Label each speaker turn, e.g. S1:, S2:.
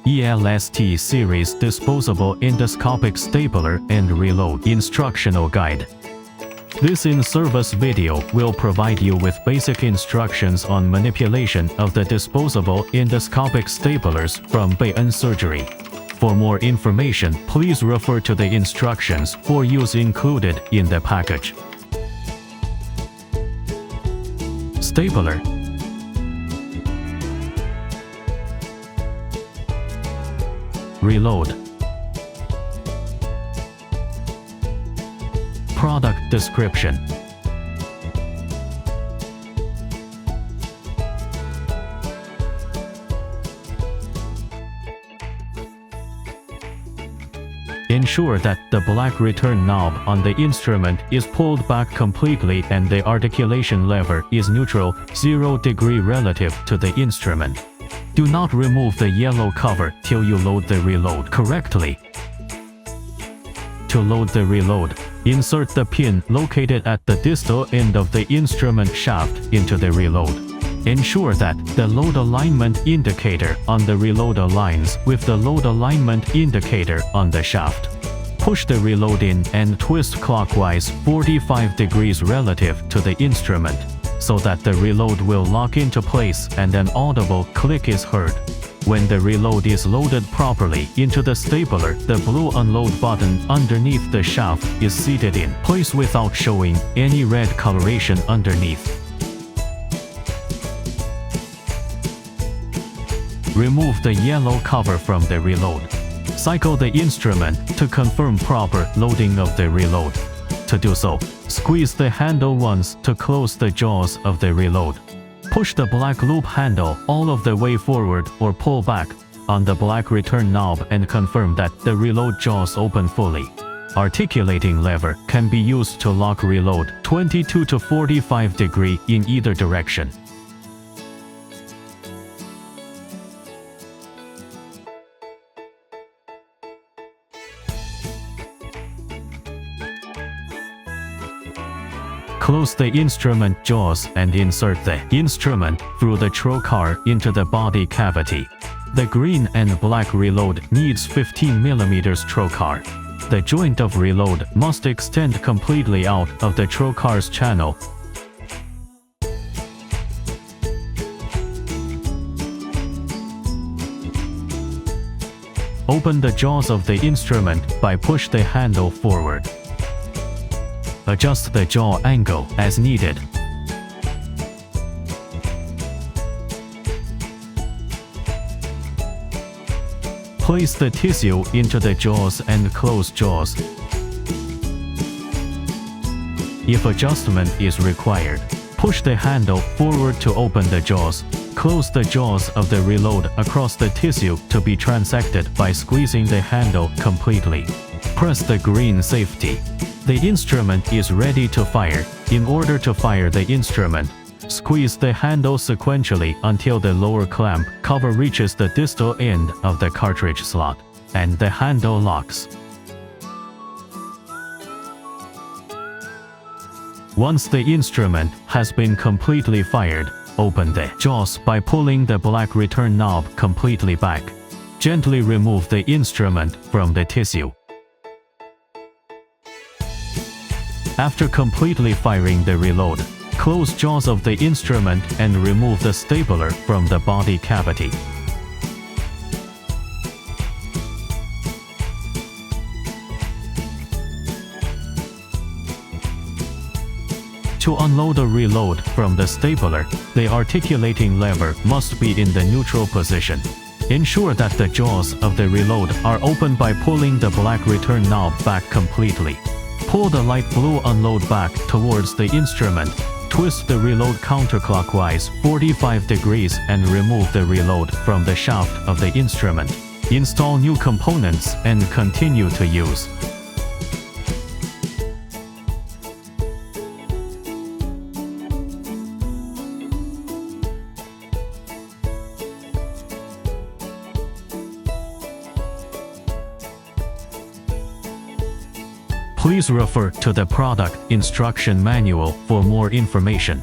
S1: ELST series disposable endoscopic stapler and reload instructional guide. This in-service video will provide you with basic instructions on manipulation of the disposable endoscopic staplers from BEIEN-SURG. For more information, please refer to the instructions for use included in the package. Stapler. Reload. Product description. Ensure that the black return knob on the instrument is pulled back completely and the articulation lever is neutral, 0 degree relative to the instrument. Do not remove the yellow cover till you load the reload correctly. To load the reload, insert the pin located at the distal end of the instrument shaft into the reload. Ensure that the load alignment indicator on the reload aligns with the load alignment indicator on the shaft. Push the reload in and twist clockwise 45 degrees relative to the instrument, so that the reload will lock into place and an audible click is heard. When the reload is loaded properly into the stapler, the blue unload button underneath the shaft is seated in place without showing any red coloration underneath. Remove the yellow cover from the reload. Cycle the instrument to confirm proper loading of the reload. To do so, squeeze the handle once to close the jaws of the reload. Push the black loop handle all of the way forward or pull back on the black return knob and confirm that the reload jaws open fully. Articulating lever can be used to lock reload 22 to 45 degree in either direction. Close the instrument jaws and insert the instrument through the trocar into the body cavity. The green and black reload needs 15 mm trocar. The joint of reload must extend completely out of the trocar's channel. Open the jaws of the instrument by push the handle forward. Adjust the jaw angle as needed. Place the tissue into the jaws and close jaws. If adjustment is required, push the handle forward to open the jaws. Close the jaws of the reload across the tissue to be transected by squeezing the handle completely. Press the green safety. The instrument is ready to fire. In order to fire the instrument, squeeze the handle sequentially until the lower clamp cover reaches the distal end of the cartridge slot, and the handle locks. Once the instrument has been completely fired, open the jaws by pulling the black return knob completely back. Gently remove the instrument from the tissue. After completely firing the reload, close jaws of the instrument and remove the stapler from the body cavity. To unload a reload from the stapler, the articulating lever must be in the neutral position. Ensure that the jaws of the reload are open by pulling the black return knob back completely. Pull the light blue unload back towards the instrument. Twist the reload counterclockwise 45 degrees and remove the reload from the shaft of the instrument. Install new components and continue to use. Please refer to the product instruction manual for more information.